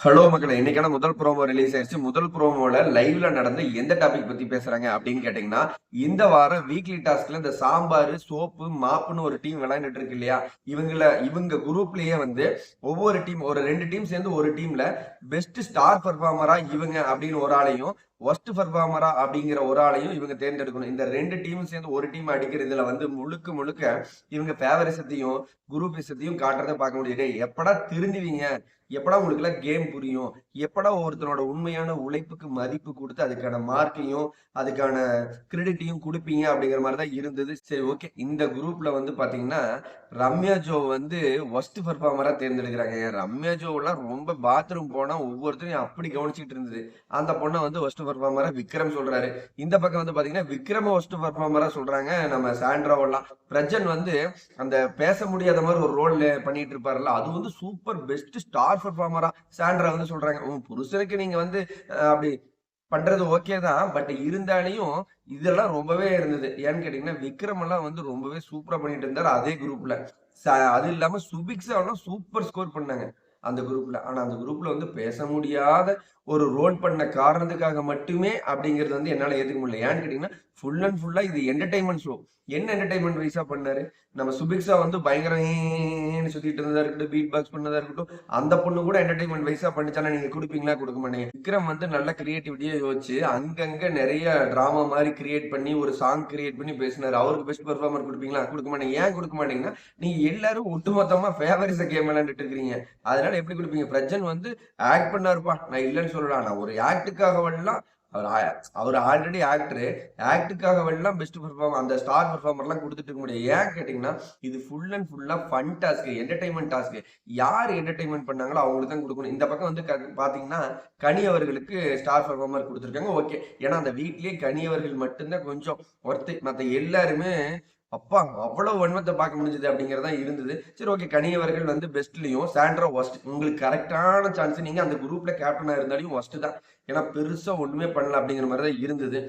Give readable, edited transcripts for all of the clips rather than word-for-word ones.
Hello மக்களே, இன்னைக்கான முதல் ப்ரோமோ ரிலீஸ் ஆயிருச்சு. முதல் ப்ரோமோல லைவ்ல நடந்த எந்த டாபிக் பத்தி பேசுறாங்க அப்படின்னு கேட்டீங்கன்னா, இந்த வாரம் வீக்லி டாஸ்க்ல இந்த சாம்பார், சோப்பு, மாப்புன்னு ஒரு டீம் விளையாண்டுட்டு இருக்கு இல்லையா? இவங்க குரூப்லயே வந்து ஒவ்வொரு டீம் ஒரு 2 டீம் சேர்ந்து ஒரு டீம்ல பெஸ்ட் ஸ்டார் பெர்ஃபார்மரா இவங்க அப்படின்னு ஒரு ஆளையும், ஒர்ஸ்ட் பெர்ஃபார்மரா அப்படிங்கிற ஒரு ஆளையும் இவங்க தேர்ந்தெடுக்கணும். இந்த 2 டீம் சேர்ந்து ஒரு டீம் அடிக்கிறதுல வந்து முழுக்க முழுக்க இவங்க ஃபேவரிசத்தையும் குரூப்பிசத்தையும் காட்டுறதை பார்க்க முடியுது. எப்படா திருந்துவீங்க? எப்படா உங்களுக்கு எல்லாம் கேம் புரியும்? எப்படா ஒருத்தனோட உண்மையான உழைப்புக்கு மதிப்பு கொடுத்து அதுக்கான மார்க்கையும் அதுக்கான கிரெடிட்டையும் கொடுப்பீங்க அப்படிங்கிற மாதிரி தான் இருந்தது. சரி, ஓகே. இந்த குரூப்ல வந்து பாத்தீங்கன்னா ரம்யா ஜோ வந்து ஒஸ்ட் பெர்ஃபார்மரா தேர்ந்தெடுக்கிறாங்க. ரம்யா ஜோலாம் ரொம்ப பாத்ரூம் போனா ஒவ்வொருத்தரையும் அப்படி கவனிச்சுட்டு இருந்தது. அந்த பொண்ணை வந்து ஒஸ்ட் பெர்ஃபார்மரா விக்ரம் சொல்றாரு. இந்த பக்கம் வந்து பாத்தீங்கன்னா விக்ரம ஒஸ்ட் பெர்ஃபார்மரா சொல்றாங்க நம்ம சாண்ட்ராவெல்லாம். பிரஜன் வந்து அந்த பேச முடியாத மாதிரி ஒரு ரோல் பண்ணிட்டு இருப்பாருல்ல, அது வந்து சூப்பர் பெஸ்ட் ஸ்டார் பெர்ஃபார்மரா சாண்ட்ரா வந்து சொல்றாங்க. உன் புருஷனுக்கு நீங்க வந்து அப்படி பண்றது ஓகே தான், பட் இருந்தாலையும் இதெல்லாம் ரொம்பவே இருந்தது. ஏன்னு கேட்டீங்கன்னா விக்ரம் எல்லாம் வந்து ரொம்பவே சூப்பரா பண்ணிட்டு இருந்தாரு அதே குரூப்ல. அது இல்லாம சுபிக்ஸா எல்லாம் சூப்பர் ஸ்கோர் பண்ணாங்க அந்த குரூப்ல. ஆனா அந்த குரூப்ல வந்து பேச முடியாத ஒரு ரோல் பண்ண காரணத்துக்காக மட்டுமே அப்படிங்கிறது வந்து என்னால ஏத்துக்க முடியல. ஏன்னு கேட்டீங்கன்னா ஃபுல் அண்ட் ஃபுல்லா இது என்டர்டைன்மெண்ட் ஷோ. என்ன என்டர்டைன்மெண்ட் வைஸா பண்ணாரு? நம்ம சுபிக்ஸா வந்து பயங்கர சுத்திட்டு இருந்ததா இருக்கட்டும், பீட் பாக்ஸ் பண்ணதா இருக்கட்டும், அந்த பொண்ணு கூட என்டர்டைன்மெண்ட் வைஸா பண்ணிச்சானா நீங்க கொடுப்பீங்களா? கொடுக்க மாட்டீங்க. விக்ரம் வந்து நல்ல கிரியேட்டிவிட்டியா யோசிச்சு அங்கங்க நிறைய டிராமா மாதிரி கிரியேட் பண்ணி ஒரு சாங் கிரியேட் பண்ணி பேசினாரு. அவருக்கு பெஸ்ட் பெர்ஃபார்மர் கொடுப்பீங்களா? கொடுக்க மாட்டீங்க. ஏன் கொடுக்க மாட்டீங்கன்னா நீங்க எல்லாரும் ஒட்டுமொத்தமா ஃபேவரிச கேம் விளையாண்டுட்டு இருக்கிறீங்க. அதனால எப்படி கொடுப்பீங்க? பிரஜன் வந்து ஆக்ட் பண்ணாருப்பா, நான் இல்லைன்னு சொல்லலாம். நான் ஒரு ஆக்டுக்காக வரலாம். அவர் ஆல்ரெடி ஆக்டரு. ஆக்டுக்காக வரலாம் பெஸ்ட் பெர்ஃபார்மர் அந்த ஸ்டார் பெர்ஃபார்மர்லாம் கொடுத்துட்டு இருக்க முடியாது. ஏன் கேட்டீங்கன்னா இது ஃபுல் அண்ட் ஃபுல்லா ஃபன் டாஸ்க், என்டர்டைன்மெண்ட் டாஸ்க். யார் என்டர்டைன்மெண்ட் பண்ணாங்களோ அவங்களுக்கு தான் கொடுக்கணும். இந்த பக்கம் வந்து பாத்தீங்கன்னா கனி அவர்களுக்கு ஸ்டார் பெர்ஃபார்மர் கொடுத்துருக்காங்க. ஓகே, ஏன்னா அந்த வீட்லயே கனி அவர்கள் மட்டும்தான் கொஞ்சம் ஒர்த்து. மத்த எல்லாருமே அப்பா அவ்வளவு வன்மத்தை பார்க்க முடிஞ்சது அப்படிங்கறதா இருந்தது. சரி, ஓகே. கனியவர்கள் வந்து பெஸ்ட்லயும் சாண்ட்ரா ஒஸ்ட். உங்களுக்கு கரெக்டான சான்ஸ். நீங்க அந்த குரூப்ல கேப்டனா இருந்தாலும் ஒஸ்ட் தான். ஏன்னா பெருசா ஒண்ணுமே பண்ணல அப்படிங்கிற மாதிரி தான் இருந்தது.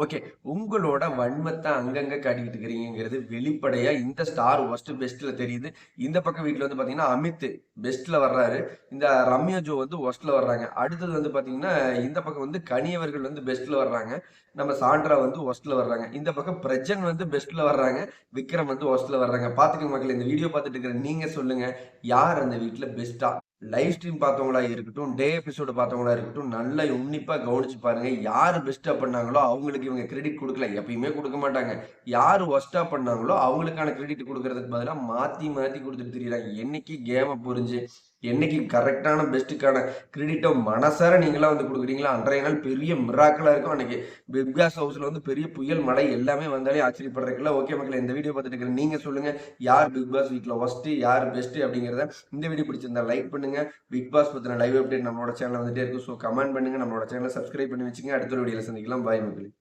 ஓகே, உங்களோட வன்மத்தை அங்கங்க காட்டிக்கிட்டு இருக்கிறீங்கிறது வெளிப்படையா இந்த ஸ்டார் ஒஸ்ட் பெஸ்ட்ல தெரியுது. இந்த பக்கம் வீட்டுல வந்து பாத்தீங்கன்னா அமித் பெஸ்ட்ல வர்றாரு. இந்த ரம்யா ஜோ வந்து ஒஸ்ட்ல வர்றாங்க. அடுத்தது வந்து பாத்தீங்கன்னா இந்த பக்கம் வந்து கனியவர்கள் வந்து பெஸ்ட்ல வர்றாங்க. நம்ம சாண்ட்ரா வந்து ஒஸ்ட்ல வர்றாங்க. இந்த பக்கம் பிரஜன் வந்து பெஸ்ட்ல வர்றாங்க. விக்ரம் வந்து ஒஸ்ட்ல வர்றாங்க. பாத்துக்கோங்க மக்கள், இந்த வீடியோ பார்த்துட்டு இருக்கிற நீங்க சொல்லுங்க, யார் அந்த வீட்டுல பெஸ்டா? லைவ் ஸ்ட்ரீம் பார்த்தவங்களா இருக்கட்டும், டே எபிசோடு பார்த்தவங்களா இருக்கட்டும், நல்லா உன்னிப்பா கவனிச்சு பாருங்க. யாரு பெஸ்டா பண்ணாங்களோ அவங்களுக்கு இவங்க கிரெடிட் கொடுக்கல, எப்பயுமே கொடுக்க மாட்டாங்க. யாரு ஒஸ்டா பண்ணாங்களோ அவங்களுக்கான கிரெடிட் கொடுக்கறதுக்கு பதிலா மாத்தி மாத்தி கொடுத்துட்டு தெரியறாங்க. என்னைக்கு கேம புரிஞ்சு என்னைக்கு கரெக்டான பெஸ்ட்டுக்கான கிரெடிட்டை மனசார நீங்களா வந்து கொடுக்குறீங்களா, அன்றைய நாள் பெரிய மிராக்கலா இருக்கும். அன்னைக்கு பிக் பாஸ் ஹவுஸ்ல வந்து பெரிய புயல் மழை எல்லாமே வந்தாலே ஆச்சரியப்படுறதுக்குல. ஓகே மக்களே, இந்த வீடியோ பார்த்துட்டு இருக்கிற நீங்க சொல்லுங்க, யார் பிக் பாஸ் வீட்ல ஒஸ்ட், யார் பெஸ்ட் அப்படிங்கிறத. இந்த வீடியோ பிடிச்சிருந்தா லைக் பண்ணுங்க. பிக் பாஸ் பத்தின லைவ் அப்டேட் நம்மளோட சேனல் வந்துட்டே இருக்கும். ஸோ கமெண்ட் பண்ணுங்க, நம்மளோட சேனலை சப்ஸ்கிரைப் பண்ணி வச்சுங்க. அடுத்த வீடியோல சந்திக்கலாம். பாய் மக்களே.